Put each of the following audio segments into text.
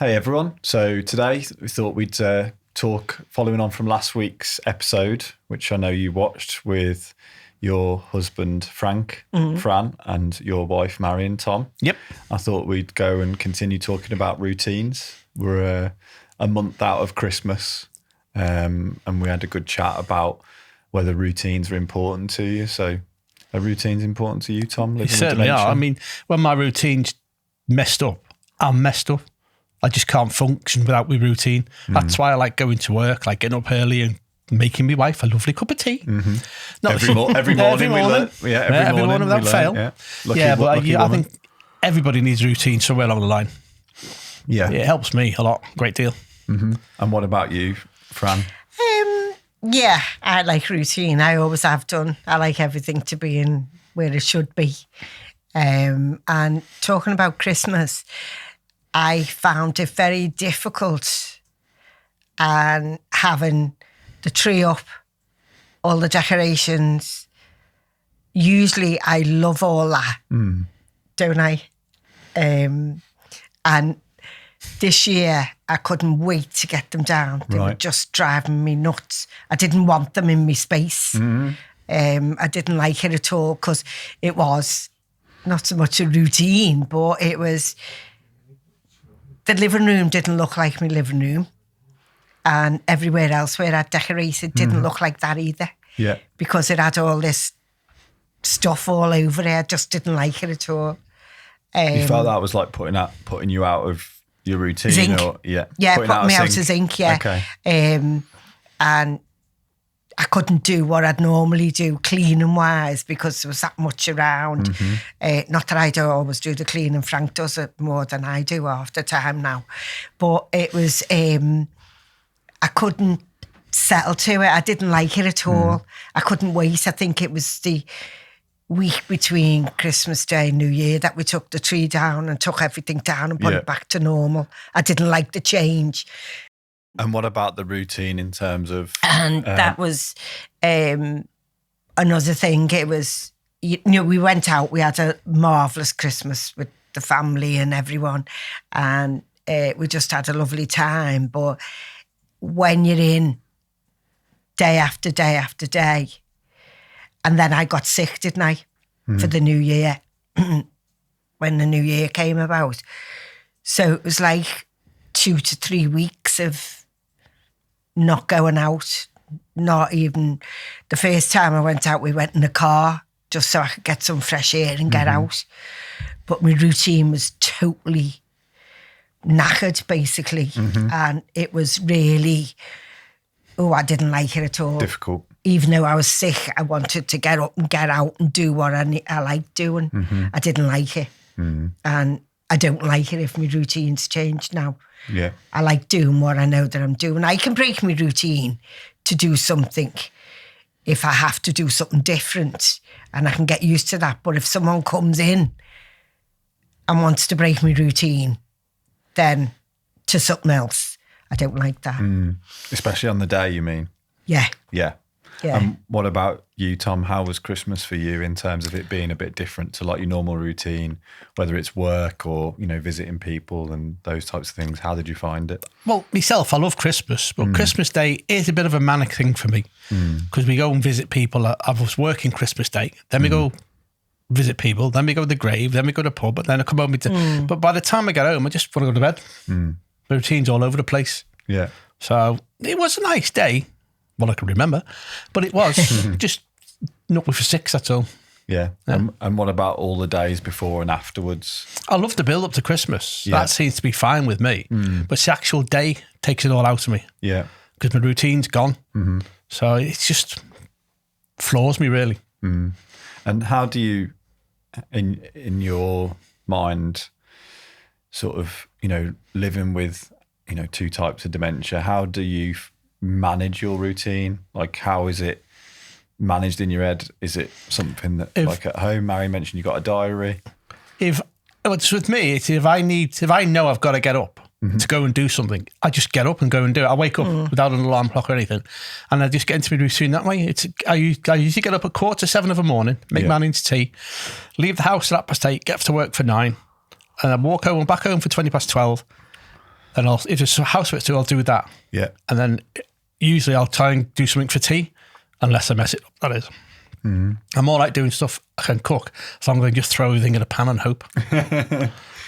Hey everyone. So today we thought we'd talk following on from last week's episode, which I know you watched with your husband Fran, and your wife Marion, Tom. Yep. I thought we'd go and continue talking about routines. We're a month out of Christmas, and we had a good chat about whether routines are important to you. So are routines important to you, Tom? They certainly are. I mean, when my routine's messed up, I'm messed up. I just can't function without my routine. That's why I like going to work, like getting up early and making my wife a lovely cup of tea. Every morning we learn. Yeah, every morning without fail. Yeah, I think everybody needs a routine somewhere along the line. Yeah. It helps me a lot, great deal. Mm-hmm. And what about you, Fran? Yeah, I like routine. I always have done. I like everything to be in where it should be. And talking about Christmas, I found it very difficult and having the tree up, all the decorations. Usually I love all that, don't I? And this year I couldn't wait to get them down. They were just driving me nuts. I didn't want them in my space. I didn't like it at all because it was not so much a routine, but it was... The living room didn't look like my living room, and everywhere else where I'd decorated didn't look like that either. Yeah, because it had all this stuff all over it. I just didn't like it at all. You felt that was like putting you out of your routine, zinc. Or putting me out of zinc. Yeah, okay. And I couldn't do what I'd normally do cleaning wise because there was that much around. Not that I don't always do the cleaning. Frank does it more than I do half the time now. But it was, I couldn't settle to it. I didn't like it at all. I couldn't wait. I think it was the week between Christmas Day and New Year that we took the tree down and took everything down and put it back to normal. I didn't like the change. And what about the routine in terms of... And that was another thing. It was, we went out. We had a marvellous Christmas with the family and everyone. And we just had a lovely time. But when you're in day after day after day, and then I got sick, didn't I, for the new year, when the new year came about. So it was like 2 to 3 weeks of not going out, not even... The first time I went out, we went in the car just so I could get some fresh air and get out. But my routine was totally knackered, basically. And it was really... I didn't like it at all. Difficult. Even though I was sick, I wanted to get up and get out and do what I liked doing. I didn't like it. And I don't like it if my routine's changed now. Yeah. I like doing what I know that I'm doing. I can break my routine to do something if I have to do something different, and I can get used to that. But if someone comes in and wants to break my routine, then to something else, I don't like that. Especially on the day, you mean? Yeah. Yeah. Yeah. What about you, Tom? How was Christmas for you in terms of it being a bit different to like your normal routine, whether it's work or, visiting people and those types of things? How did you find it? Well, myself, I love Christmas, but Christmas Day is a bit of a manic thing for me because we go and visit people. I was working Christmas Day, then we go visit people, then we go to the grave, then we go to the pub, and then I come home. But by the time I get home, I just want to go to bed. The routine's all over the place. Yeah. So it was a nice day. Well, I can remember, but it was just not for 6, that's all. Yeah. And what about all the days before and afterwards? I love the build up to Christmas. Yeah. That seems to be fine with me. But the actual day takes it all out of me. Yeah. Because my routine's gone. So it just floors me, really. And how do you, in your mind, sort of, living with, 2 types of dementia, how do you manage your routine? Like, how is it managed in your head? Is it something that, like at home, Mary mentioned you got a diary? It's with me, it's if I know I've got to get up to go and do something, I just get up and go and do it. I wake up without an alarm clock or anything, and I just get into my routine that way. I usually get up at 7:15 in the morning, make Marion's tea, leave the house at 8:30, get to work for 9, and I walk home and back home for 12:20. and if there's housework to do, I'll do that. Yeah. And then usually I'll try and do something for tea, unless I mess it up, that is. I'm more like doing stuff I can cook, as long as I just throw everything in a pan and hope.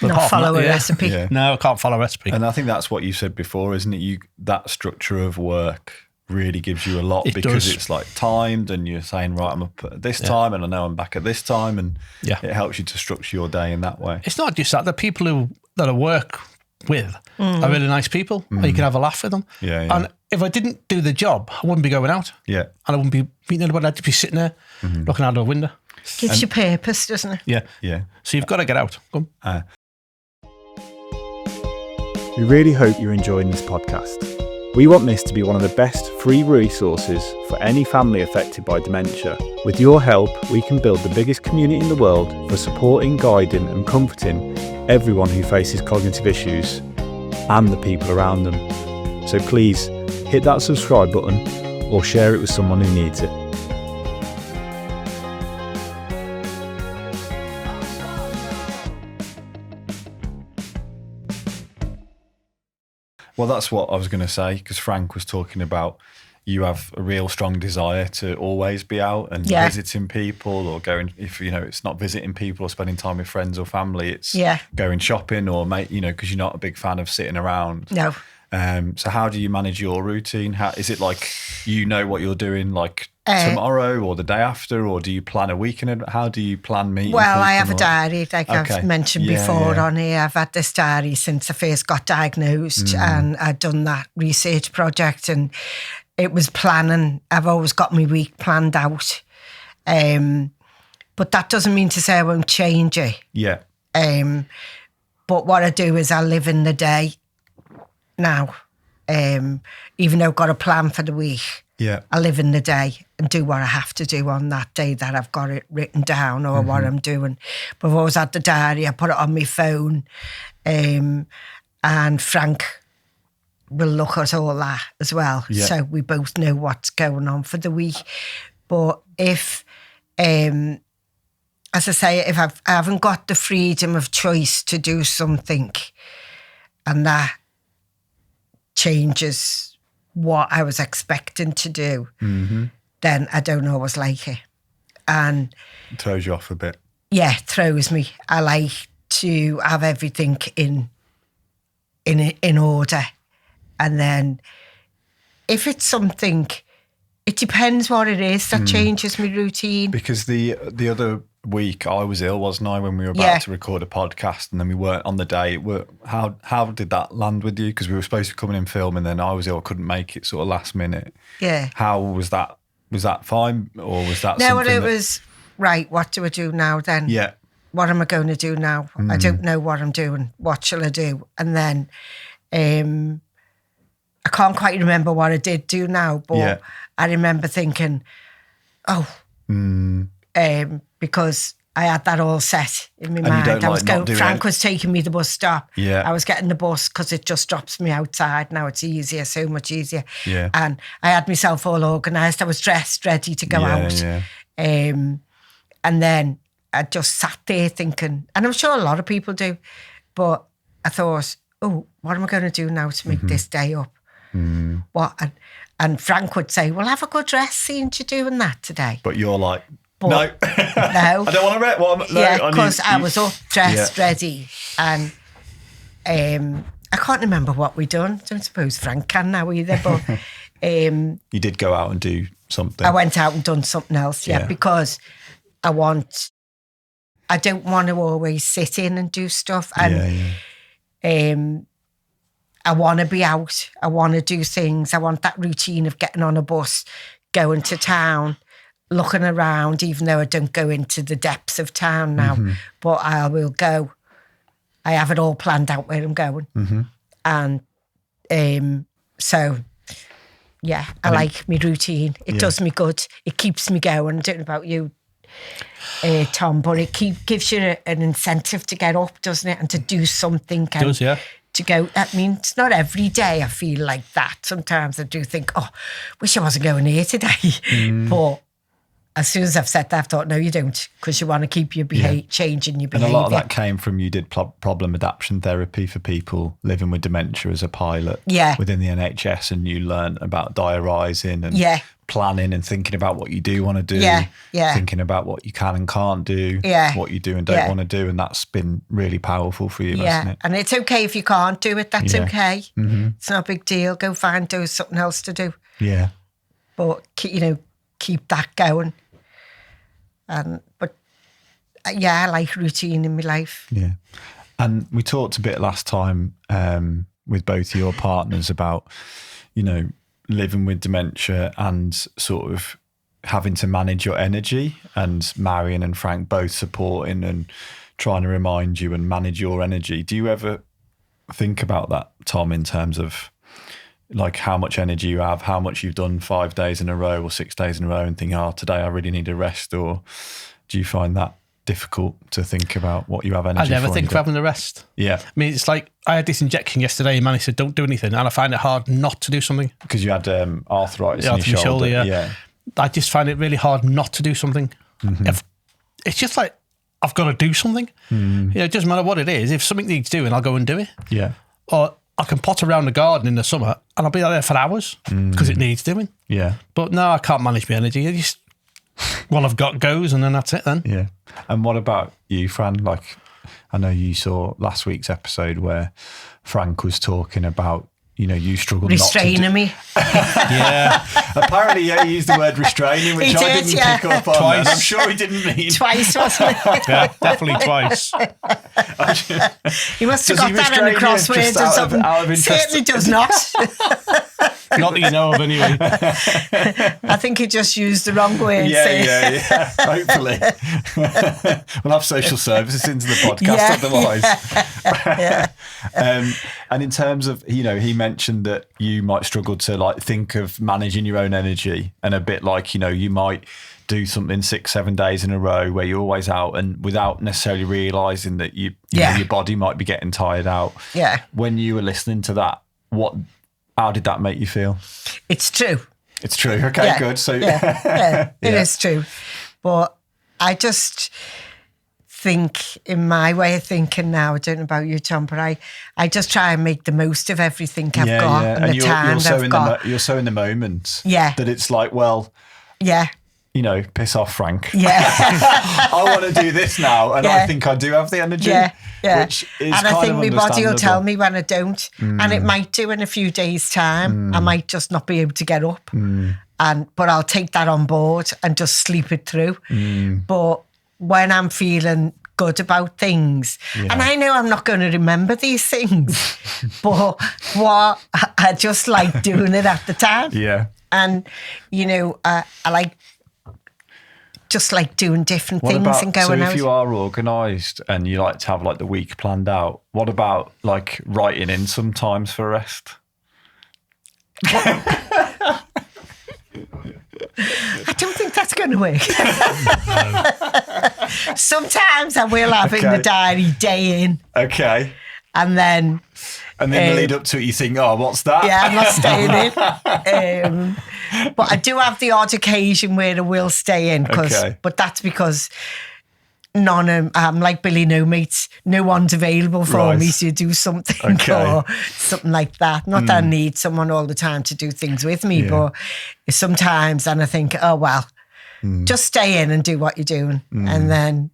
Not follow a recipe. Yeah. No, I can't follow a recipe. And I think that's what you said before, isn't it? That structure of work really gives you a lot, because it's like timed, and you're saying, right, I'm up at this time, and I know I'm back at this time, and it helps you to structure your day in that way. It's not just that. The people that I work with are really nice people. You can have a laugh with them. Yeah. And if I didn't do the job, I wouldn't be going out. Yeah. And I wouldn't be meeting anybody. I'd just be sitting there looking out the window. Gives you purpose, doesn't it? Yeah. Yeah. So you've got to get out. Come on. We really hope you're enjoying this podcast. We want this to be one of the best free resources for any family affected by dementia. With your help, we can build the biggest community in the world for supporting, guiding and comforting everyone who faces cognitive issues and the people around them. So please hit that subscribe button or share it with someone who needs it. Well, that's what I was going to say, because Frank was talking about you have a real strong desire to always be out and visiting people, or going, if it's not visiting people or spending time with friends or family, it's going shopping or because you're not a big fan of sitting around. No. So how do you manage your routine? How is it, like, what you're doing like tomorrow or the day after, or do you plan a week in it? How do you plan meeting? Well, I have a diary, like I've mentioned before on here. I've had this diary since I first got diagnosed, and I'd done that research project, and it was planning. I've always got my week planned out. But that doesn't mean to say I won't change it. Yeah. But what I do is I live in the day now. Even though I've got a plan for the week. Yeah. I live in the day and do what I have to do on that day that I've got it written down, or what I'm doing. But I've always had the diary. I put it on my phone, and Frank will look at all that as well. Yeah. So we both know what's going on for the week. But if, as I say, if I haven't got the freedom of choice to do something, and that changes what I was expecting to do, then I don't always like it. And it throws you off a bit. Yeah, it throws me. I like to have everything in order. And then if it's something, it depends what it is that changes my routine. Because the other week I was ill, wasn't I, when we were about to record a podcast, and then we weren't on the day. How did that land with you? Because we were supposed to come in and film, and then I was ill, couldn't make it sort of last minute. Yeah. How was that? Was that fine, or was that no, something it was, right, what do I do now then? Yeah. What am I going to do now? I don't know what I'm doing. What shall I do? And then I can't quite remember what I did do now, but I remember thinking, because I had that all set in my mind. I was going, Frank was taking me to the bus stop. Yeah. I was getting the bus because it just drops me outside. Now it's easier, so much easier. Yeah. And I had myself all organised. I was dressed, ready to go out. Yeah. And then I just sat there thinking, and I'm sure a lot of people do, but I thought, what am I going to do now to make this day up? What? And Frank would say, well, have a good rest, seeing you doing that today. But you're like, no. No. I don't want to rest. Well, because I was up, dressed, ready. And I can't remember what we done. Don't suppose Frank can now either. But you did go out and do something. I went out and done something else, because I don't want to always sit in and do stuff. And I want to be out. I want to do things. I want that routine of getting on a bus, going to town, looking around, even though I don't go into the depths of town now. But I will go. I have it all planned out where I'm going. And so, I like my routine. It does me good. It keeps me going. I don't know about you, Tom, but it gives you an incentive to get up, doesn't it? And to do something. It does, yeah. To go, I mean, it's not every day I feel like that. Sometimes I do think, wish I wasn't going here today. But as soon as I've said that, I've thought, no, you don't, because you want to keep your changing your behaviour. And a lot of that came from you did problem adaptation therapy for people living with dementia as a pilot within the NHS, and you learn about diarising and planning and thinking about what you do want to do, thinking about what you can and can't do, what you do and don't want to do, and that's been really powerful for you, hasn't it? And it's okay if you can't do it, that's okay. It's not a big deal. Go find something else to do. Yeah. But, keep that going. But I like routine in my life. Yeah. And we talked a bit last time with both your partners about, living with dementia and sort of having to manage your energy, and Marion and Frank both supporting and trying to remind you and manage your energy. Do you ever think about that, Tom, in terms of like how much energy you have, how much you've done 5 days in a row or 6 days in a row, and think, today I really need a rest? Or do you find that difficult to think about what you have energy for? I never think of having a rest. Yeah. I mean, it's like I had this injection yesterday and Manny said, don't do anything. And I find it hard not to do something. Because you had arthritis in your shoulder. Yeah. I just find it really hard not to do something. It's just like, I've got to do something. It doesn't matter what it is. If something needs doing, I'll go and do it. Yeah. Or I can pot around the garden in the summer and I'll be there for hours because it needs doing. Yeah. But no, I can't manage my energy. I just, what I've got goes, and then that's it then. Yeah. And what about you, Fran? Like, I know you saw last week's episode where Frank was talking about, you struggle restraining not to me. Yeah. Apparently, he used the word restraining, which I didn't pick up on. Twice. I'm sure he didn't mean. Twice, wasn't it? Yeah, definitely twice. He must have got that in a crossword or something. Certainly does not. Not that you know of, anyway. I think he just used the wrong word. Yeah. Hopefully. We'll have social services into the podcast otherwise. And in terms of, he mentioned that you might struggle to like think of managing your own energy, and a bit like, you might do something 6-7 days in a row where you're always out, and without necessarily realising that you know, your body might be getting tired out. Yeah. When you were listening to that, how did that make you feel? It's true. It's true. Okay, good. So it is true. But I just think, in my way of thinking now, I don't know about you, Tom, but I just try and make the most of everything I've got and the time I've got. You're so in the moment that it's like, well, piss off, Frank. Yeah. I want to do this now, and I think I do have the energy. Yeah. Which is and I think my body will tell me when I don't, and it might do in a few days' time. I might just not be able to get up, but I'll take that on board and just sleep it through. But when I'm feeling good about things, and I know I'm not going to remember these things, but I just like doing it at the time. Yeah, and I like. Just like doing different things and going out. So if you are organised and you like to have like the week planned out, what about like writing in sometimes for rest? I don't think that's going to work. Sometimes I will have in the diary day in. Okay. And then the lead up to it, you think, what's that? Yeah, I'm not staying in. But I do have the odd occasion where I will stay in, but that's because I'm like Billy No Mates. No one's available for me to do something or something like that. Not that I need someone all the time to do things with me, but sometimes, and I think, just stay in and do what you're doing. And then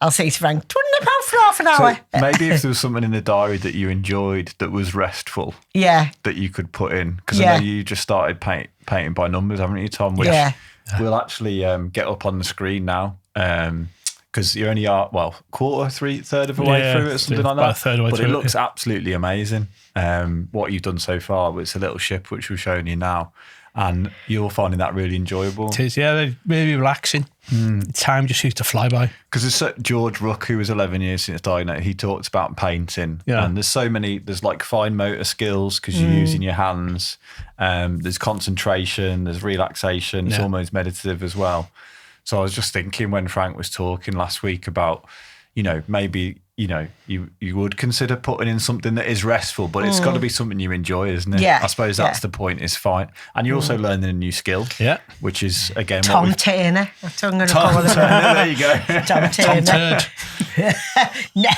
I'll say to Frank, "Do you want to nip out for half an hour?" So maybe if there was something in the diary that you enjoyed that was restful, that you could put in. Because I know you just started painting by numbers, haven't you, Tom? Which we'll actually get up on the screen now. Because you only are, third of the way through it, or something like that. A third of the way but through it looks absolutely amazing. What you've done so far. It's a little ship, which we're showing you now. And you're finding that really enjoyable. It is, really relaxing. Time just used to fly by. Because there's George Rook, who was 11 years since dying, he talks about painting. Yeah. And there's like fine motor skills because you're using your hands. There's concentration, there's relaxation. It's almost meditative as well. So I was just thinking when Frank was talking last week about, maybe you know, you would consider putting in something that is restful, but it's got to be something you enjoy, isn't it? Yeah, I suppose that's the point, is fine. And you're also learning a new skill, Yeah. which is, again, Tom Turner. That's what I'm going to Tom call him. Turner, there you go. Tom Turner. Turd. No.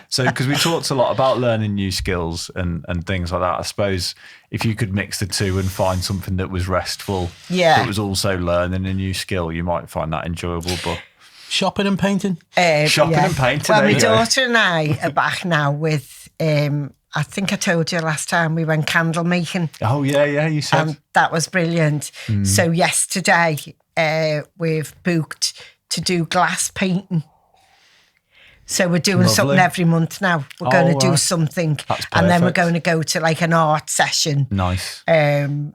So, because we talked a lot about learning new skills and things like that, I suppose if you could mix the two and find something that was restful, that was also learning a new skill, you might find that enjoyable. But Shopping and painting. shopping and painting. Well, there my you go. daughter and I are back now with, I think I told you last time we went candle making. Oh, yeah, you said. And that was brilliant. So yesterday we've booked to do glass painting. So we're doing Lovely. something every month now. We're going to do something. That's and then we're perfect. going to go to like an art session. Nice. And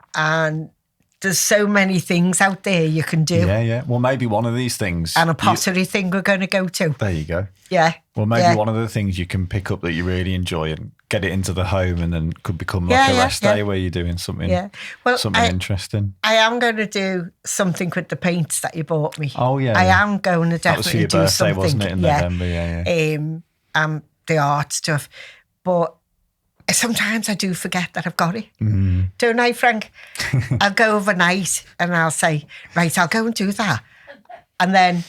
there's so many things out there you can do. Yeah. Well, maybe one of these things. And a pottery thing we're going to go to. There you go. Yeah. Well, maybe yeah. one of the things you can pick up that you really enjoy and get it into the home, and then could become like a rest day where you're doing something, something interesting. I am going to do something with the paints that you bought me. Oh, yeah. I am going to That was for definitely your do birthday, something. wasn't it, in November? Yeah. The art stuff. But sometimes I do forget that I've got it. Mm. Don't I, Frank? I'll go overnight and I'll say, right, I'll go and do that. And then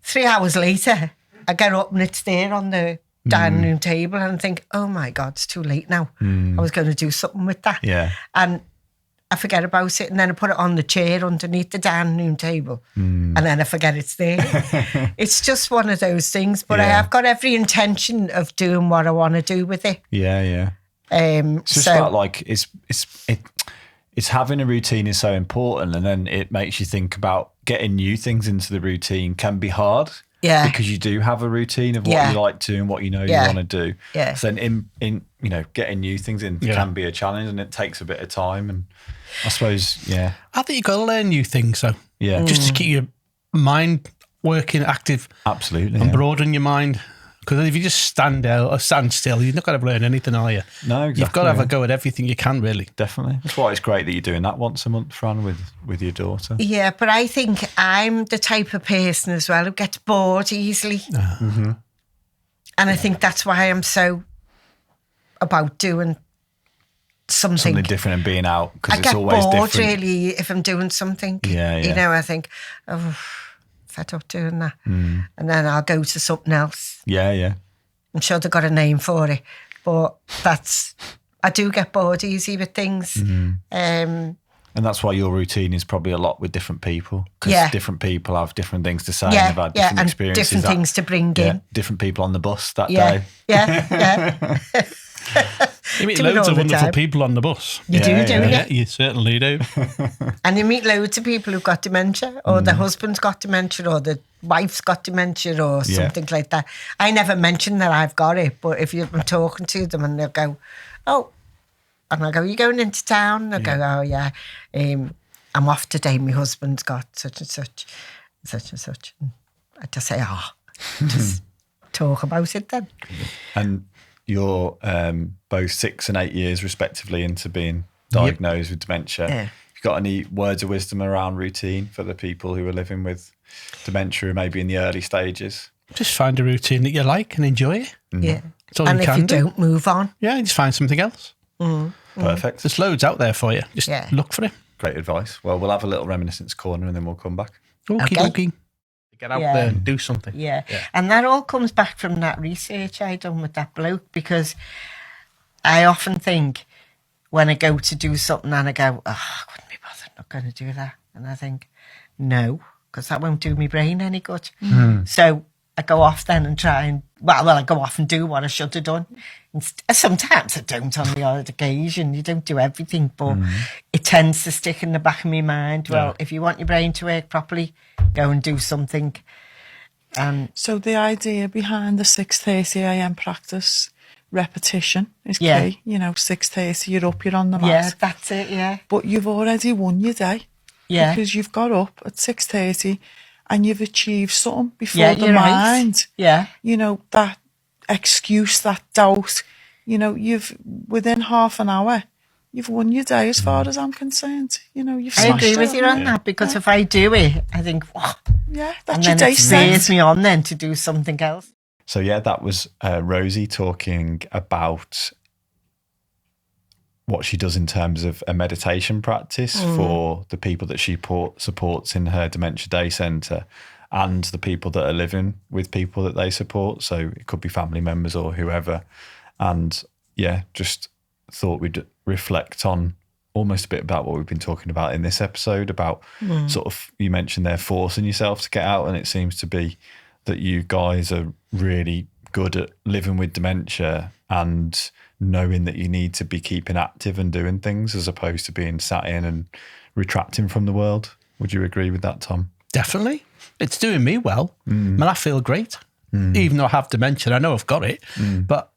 3 hours later, I get up and it's there on the dining room table and think, oh my God, it's too late now. I was going to do something with that. Yeah. And I forget about it, and then I put it on the chair underneath the dining room table, and then I forget it's there. It's just one of those things, but I have got every intention of doing what I want to do with it. Yeah. It's just about like it's having a routine is so important, and then it makes you think about getting new things into the routine can be hard. Yeah. Because you do have a routine of what you like to and what you know you want to do. Yeah. So then in getting new things in can be a challenge, and it takes a bit of time, and I suppose, I think you've got to learn new things, though. Yeah. Just to keep your mind working, active. Absolutely. And broaden your mind. Because if you just stand still, you're not going to learn anything, are you? No, exactly. You've got to have a go at everything you can, really. Definitely. That's why it's great that you're doing that once a month, Fran, with your daughter. Yeah, but I think I'm the type of person as well who gets bored easily. And I think that's why I'm so about doing something different and being out, because I it's get always bored different. really if I'm doing something. Yeah. You know, I think, oh, fed up doing that. And then I'll go to something else. Yeah. I'm sure they've got a name for it. But I do get bored easy with things. And that's why your routine is probably a lot with different people. Because different people have different things to say and have had different and experiences. different things to bring in. Different people on the bus that day. Yeah. You meet Do it loads all of the wonderful time. people on the bus. You do, don't you? Yeah, you certainly do. And you meet loads of people who've got dementia, or the husband's got dementia, or the wife's got dementia, or something like that. I never mention that I've got it, but if you're talking to them and they'll go, oh, and I go, you going into town? They'll go, oh, yeah. I'm off today. My husband's got such and such, such and such. And I just say, just talk about it then. And you're both 6 and 8 years respectively into being diagnosed with dementia. Yeah. You got any words of wisdom around routine for the people who are living with dementia, maybe in the early stages? Just find a routine that you like and enjoy it. Yeah. That's all And you if can you do. don't move on. Yeah, just find something else. Perfect. There's loads out there for you. Just look for it. Great advice. Well, we'll have a little reminiscence corner and then we'll come back. Okie dokie. Get out Yeah. there and do something. Yeah. And that all comes back from that research I done with that bloke, because I often think when I go to do something and I go, oh, I couldn't be bothered, not going to do that. And I think, no, because that won't do my brain any good. So I go off then and try and, I go off and do what I should have done. And sometimes I don't on the odd occasion. You don't do everything, but it tends to stick in the back of my mind. Well, if you want your brain to work properly, go and do something. So the idea behind the 6:30 a.m. practice, repetition is key. 6:30, you're up, you're on the mat. Yeah, that's it, yeah. But you've already won your day. Yeah. Because you've got up at 6:30 and you've achieved something before Yeah, the you're right. mind. Yeah. That excuse, that doubt, you've, within half an hour, you've won your day as far as I'm concerned. You know, you've I smashed agree with it, you on that, because if I do it, I think, what? Yeah, And that's your then day it set. spurs me on then to do something else. So yeah, that was Rosie talking about what she does in terms of a meditation practice for the people that she supports in her Dementia Day Centre, and the people that are living with people that they support. So it could be family members or whoever. And yeah, just thought we'd reflect on almost a bit about what we've been talking about in this episode, about sort of, you mentioned there, forcing yourself to get out. And it seems to be that you guys are really good at living with dementia and knowing that you need to be keeping active and doing things, as opposed to being sat in and retracting from the world. Would you agree with that, Tom? Definitely. It's doing me well. I mean, I feel great. Even though I have dementia, I know I've got it. But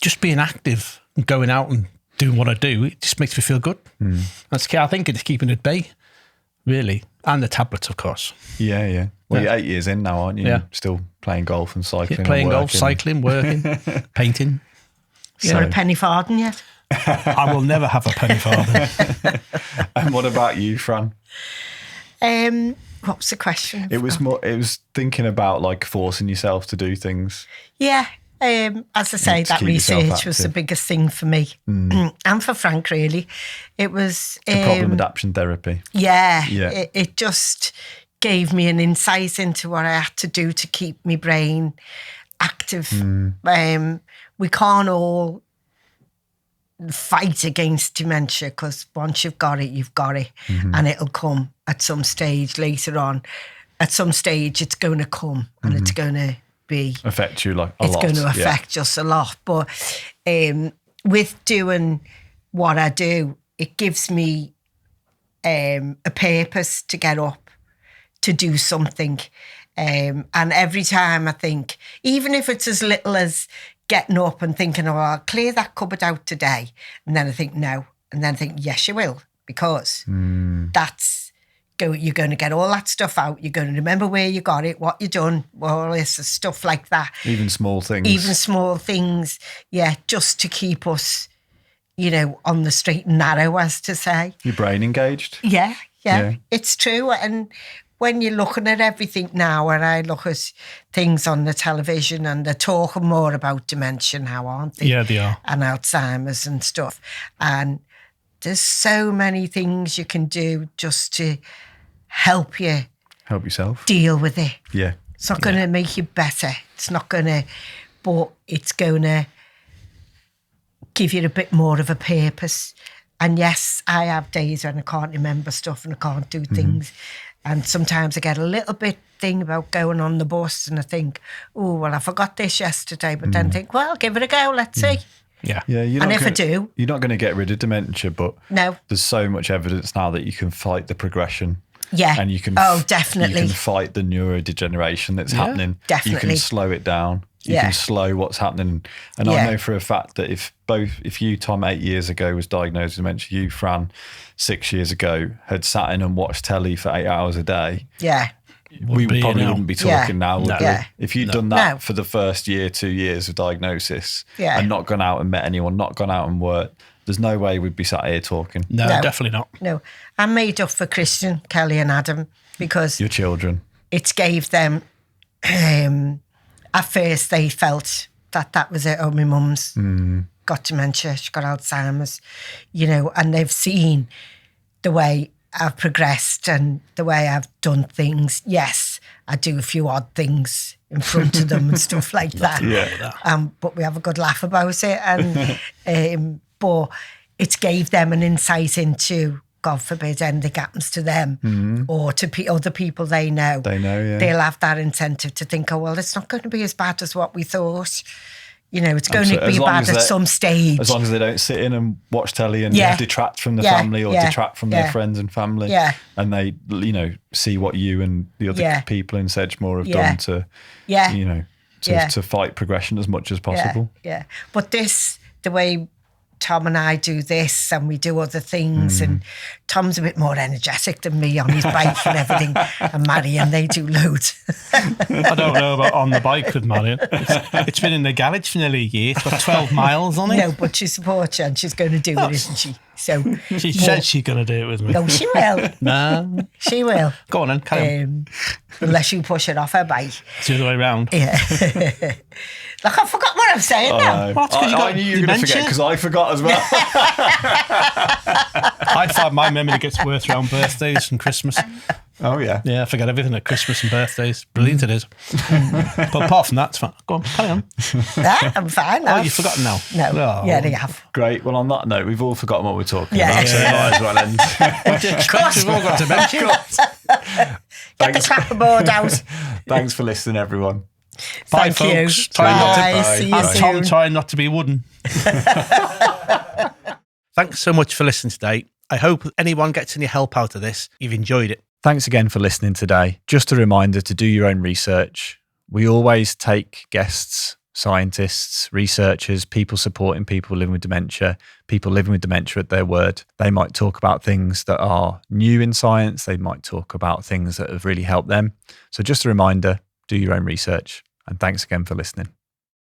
just being active and going out and doing what I do, it just makes me feel good. That's key. I think it's keeping it at bay, really. And the tablets, of course. Yeah. Well, you're 8 years in now, aren't you? Yeah. Still playing golf and cycling. Playing and golf, cycling, working, painting. Got a penny farthing yet? I will never have a penny farthing. And what about you, Fran? What was the question? It was thinking about like forcing yourself to do things. Yeah. As I say, To that keep yourself research was the active. biggest thing for me. And for Frank, really. It was... The problem adaptation therapy. Yeah. Yeah. It just gave me an insight into what I had to do to keep my brain active. We can't all fight against dementia, because once you've got it, you've got it. And it'll come at some stage later on. At some stage, it's going to come and it's going to be... Affect you like a lot. It's going to affect us a lot. But with doing what I do, it gives me a purpose to get up, to do something. And every time I think, even if it's as little as getting up and thinking, oh, I'll clear that cupboard out today. And then I think, no. And then I think, yes, you will, because you're going to get all that stuff out. You're going to remember where you got it, what you done, all this stuff like that. Even small things. Yeah, just to keep us, on the straight and narrow, as to say. Your brain engaged. Yeah, it's true. And when you're looking at everything now, and I look at things on the television, and they're talking more about dementia now, aren't they? Yeah, they are. And Alzheimer's and stuff. And there's so many things you can do just to help you Help yourself. deal with it. Yeah. It's not going to make you better. It's not going to, but it's going to give you a bit more of a purpose. And yes, I have days when I can't remember stuff and I can't do things. And sometimes I get a little bit thing about going on the bus, and I think, oh, well, I forgot this yesterday. But then think, well, give it a go. Let's see. Yeah. Yeah. And if I do... You're not going to get rid of dementia, but No. there's so much evidence now that you can fight the progression. Yeah. And you can definitely. You can fight the neurodegeneration that's happening. Definitely. You can slow it down. You Yeah. can slow what's happening. And I know for a fact that if you, Tom, 8 years ago was diagnosed with dementia, you, Fran, 6 years ago, had sat in and watched telly for 8 hours a day, Yeah. we be probably now. wouldn't be talking now, would No. we? Yeah. If you'd done that No. for the first year, 2 years of diagnosis, Yeah. and not gone out and met anyone, not gone out and worked, there's no way we'd be sat here talking. No, No. definitely not. No. I made up for Christian, Kelly and Adam, because Your children. it gave them, at first they felt that was it. Oh, my mum's got dementia, she got Alzheimer's, and they've seen the way I've progressed and the way I've done things. Yes, I do a few odd things in front of them and stuff like that. Yeah. But we have a good laugh about it. And but it gave them an insight into, God forbid, anything happens to them or to other people they know. They know, yeah. They'll have that incentive to think, oh, well, it's not going to be as bad as what we thought. It's going to be bad at some stage. As long as they don't sit in and watch telly and detract from the Yeah, family or yeah, detract from yeah. their friends and family. Yeah. And they, see what you and the other Yeah. people in Sedgemoor have Yeah. done to, Yeah. to fight progression as much as possible. Yeah. But the way Tom and I do this and we do other things, and Tom's a bit more energetic than me on his bike and everything, and Marion, they do loads. I don't know about on the bike with Marion. It's been in the garage for nearly a year. It's got 12 miles on it. No, but she supports you and she's going to do it, isn't she? So She said she's going to do it with me. no, she will. Nah. She will. Go on then, carry on. Unless you push it off her bike. It's the other way around. Yeah. Look, I forgot what I'm saying now. No. Well, that's 'cause you I got knew you were going to forget dementia. because I forgot as well. I find my memory gets worse around birthdays and Christmas. Oh, yeah. Yeah, I forget everything at Christmas and birthdays. Brilliant it is. But apart from that, it's fine. Go on, carry on. Yeah, I'm fine now. Oh, you've forgotten now? No. Oh. Yeah, they have. Great. Well, on that note, we've all forgotten what we're talking Yeah. about. So Yeah. might as well end. What do you expect? We've all got dementia. Get the clapperboard out. Thanks for listening, everyone. Bye, Thank you. folks. Try not to- Bye. Bye. See you Bye. And soon. Tom trying not to be wooden. Thanks so much for listening today. I hope anyone gets any help out of this. You've enjoyed it. Thanks again for listening today. Just a reminder to do your own research. We always take guests, scientists, researchers, people supporting people living with dementia, people living with dementia at their word. They might talk about things that are new in science. They might talk about things that have really helped them. So just a reminder, do your own research. And thanks again for listening.